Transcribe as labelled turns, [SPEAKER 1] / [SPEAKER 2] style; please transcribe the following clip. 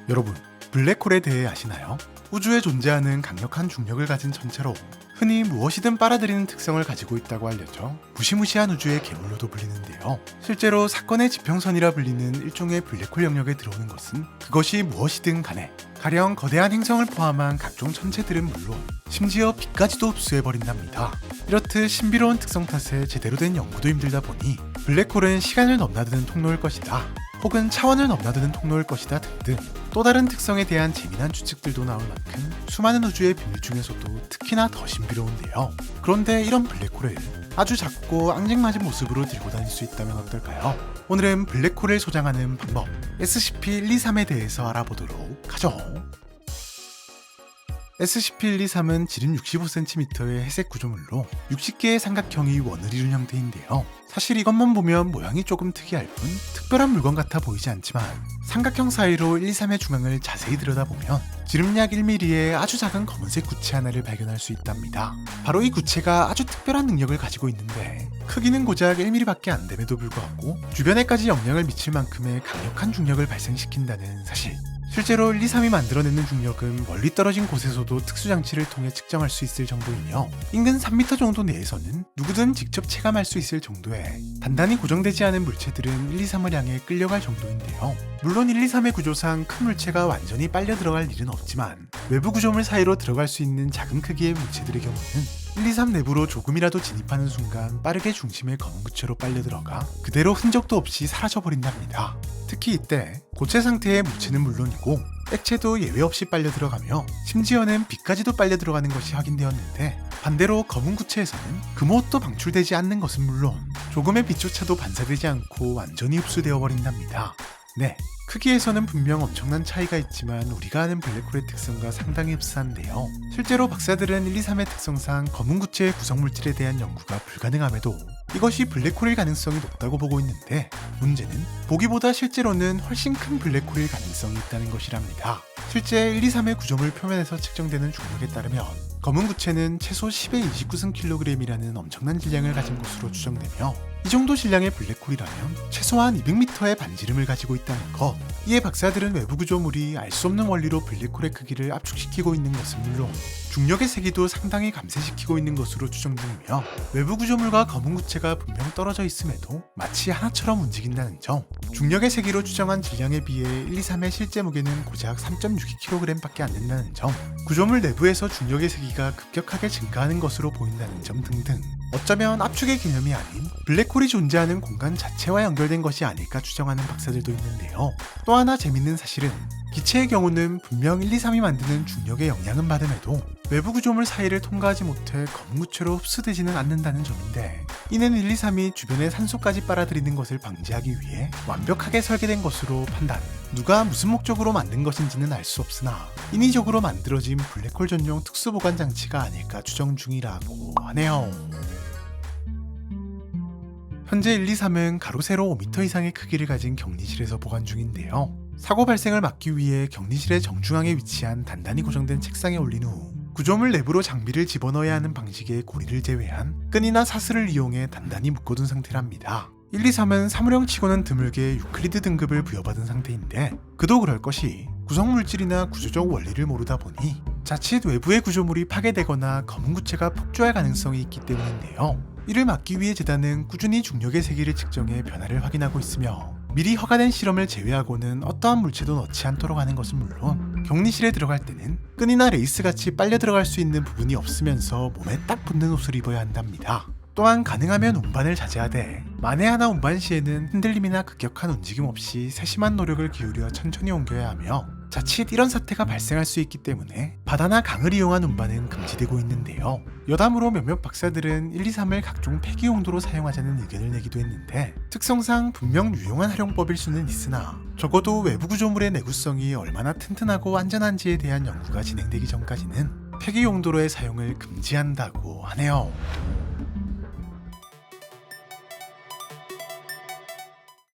[SPEAKER 1] 여러분, 블랙홀에 대해 아시나요? 우주에 존재하는 강력한 중력을 가진 천체로 흔히 무엇이든 빨아들이는 특성을 가지고 있다고 알려져 무시무시한 우주의 괴물로도 불리는데요. 실제로 사건의 지평선이라 불리는 일종의 블랙홀 영역에 들어오는 것은 그것이 무엇이든 간에 가령 거대한 행성을 포함한 각종 천체들은 물론 심지어 빛까지도 흡수해버린답니다. 이렇듯 신비로운 특성 탓에 제대로 된 연구도 힘들다 보니 블랙홀은 시간을 넘나드는 통로일 것이다, 혹은 차원을 넘나드는 통로일 것이다 등등 또 다른 특성에 대한 재미난 추측들도 나올 만큼 수많은 우주의 비밀 중에서도 특히나 더 신비로운데요. 그런데 이런 블랙홀을 아주 작고 앙증맞은 모습으로 들고 다닐 수 있다면 어떨까요? 오늘은 블랙홀을 소장하는 방법 SCP-123에 대해서 알아보도록 하죠. SCP-123은 지름 65cm의 회색 구조물로 60개의 삼각형이 원을 이룬 형태인데요. 사실 이것만 보면 모양이 조금 특이할 뿐 특별한 물건 같아 보이지 않지만 삼각형 사이로 123의 중앙을 자세히 들여다보면 지름 약 1mm의 아주 작은 검은색 구체 하나를 발견할 수 있답니다. 바로 이 구체가 아주 특별한 능력을 가지고 있는데 크기는 고작 1mm밖에 안 됨에도 불구하고 주변에까지 영향을 미칠 만큼의 강력한 중력을 발생시킨다는 사실. 실제로 123이 만들어내는 중력은 멀리 떨어진 곳에서도 특수장치를 통해 측정할 수 있을 정도이며 인근 3m 정도 내에서는 누구든 직접 체감할 수 있을 정도의 단단히 고정되지 않은 물체들은 123을 향해 끌려갈 정도인데요. 물론 123의 구조상 큰 물체가 완전히 빨려 들어갈 일은 없지만 외부 구조물 사이로 들어갈 수 있는 작은 크기의 물체들의 경우는 123 내부로 조금이라도 진입하는 순간 빠르게 중심의 검은 구체로 빨려 들어가 그대로 흔적도 없이 사라져버린답니다. 특히 이때 고체 상태의 물체는 물론이고 액체도 예외 없이 빨려 들어가며 심지어는 빛까지도 빨려 들어가는 것이 확인되었는데 반대로 검은 구체에서는 그 무엇도 방출되지 않는 것은 물론 조금의 빛조차도 반사되지 않고 완전히 흡수되어 버린답니다. 네, 크기에서는 분명 엄청난 차이가 있지만 우리가 아는 블랙홀의 특성과 상당히 흡사한데요. 실제로 박사들은 123의 특성상 검은 구체의 구성물질에 대한 연구가 불가능함에도 이것이 블랙홀일 가능성이 높다고 보고 있는데 문제는 보기보다 실제로는 훨씬 큰 블랙홀일 가능성이 있다는 것이랍니다. 실제 123의 구조물 표면에서 측정되는 중력에 따르면 검은 구체는 최소 10의 29승kg이라는 엄청난 질량을 가진 것으로 추정되며 이 정도 질량의 블랙홀이라면 최소한 200m의 반지름을 가지고 있다는 것. 이에 박사들은 외부 구조물이 알 수 없는 원리로 블랙홀의 크기를 압축시키고 있는 것은 물론 중력의 세기도 상당히 감쇄시키고 있는 것으로 추정 중이며 외부 구조물과 검은 구체가 분명 떨어져 있음에도 마치 하나처럼 움직인다는 점. 중력의 세기로 추정한 질량에 비해 123의 실제 무게는 고작 3.62kg밖에 안 된다는 점. 구조물 내부에서 중력의 세기가 급격하게 증가하는 것으로 보인다는 점 등등. 어쩌면 압축의 개념이 아닌 블랙홀이 존재하는 공간 자체와 연결된 것이 아닐까 추정하는 박사들도 있는데요. 또 하나 재밌는 사실은 기체의 경우는 분명 123이 만드는 중력의 영향은 받음에도 외부 구조물 사이를 통과하지 못해 검은 구체로 흡수되지는 않는다는 점인데 이는 123이 주변의 산소까지 빨아들이는 것을 방지하기 위해 완벽하게 설계된 것으로 판단. 누가 무슨 목적으로 만든 것인지는 알 수 없으나 인위적으로 만들어진 블랙홀 전용 특수보관 장치가 아닐까 추정 중이라고 하네요. 현재 123은 가로 세로 5m 이상의 크기를 가진 격리실에서 보관 중인데요. 사고 발생을 막기 위해 격리실의 정중앙에 위치한 단단히 고정된 책상에 올린 후 구조물 내부로 장비를 집어넣어야 하는 방식의 고리를 제외한 끈이나 사슬을 이용해 단단히 묶어둔 상태랍니다. 123은 사물형 치고는 드물게 유클리드 등급을 부여받은 상태인데 그도 그럴 것이 구성물질이나 구조적 원리를 모르다 보니 자칫 외부의 구조물이 파괴되거나 검은 구체가 폭주할 가능성이 있기 때문인데요. 이를 막기 위해 재단은 꾸준히 중력의 세기를 측정해 변화를 확인하고 있으며 미리 허가된 실험을 제외하고는 어떠한 물체도 넣지 않도록 하는 것은 물론 격리실에 들어갈 때는 끈이나 레이스같이 빨려 들어갈 수 있는 부분이 없으면서 몸에 딱 붙는 옷을 입어야 한답니다. 또한 가능하면 운반을 자제하되 만에 하나 운반 시에는 흔들림이나 급격한 움직임 없이 세심한 노력을 기울여 천천히 옮겨야 하며 자칫 이런 사태가 발생할 수 있기 때문에 바다나 강을 이용한 운반은 금지되고 있는데요. 여담으로 몇몇 박사들은 123을 각종 폐기 용도로 사용하자는 의견을 내기도 했는데 특성상 분명 유용한 활용법일 수는 있으나 적어도 외부 구조물의 내구성이 얼마나 튼튼하고 안전한지에 대한 연구가 진행되기 전까지는 폐기 용도로의 사용을 금지한다고 하네요.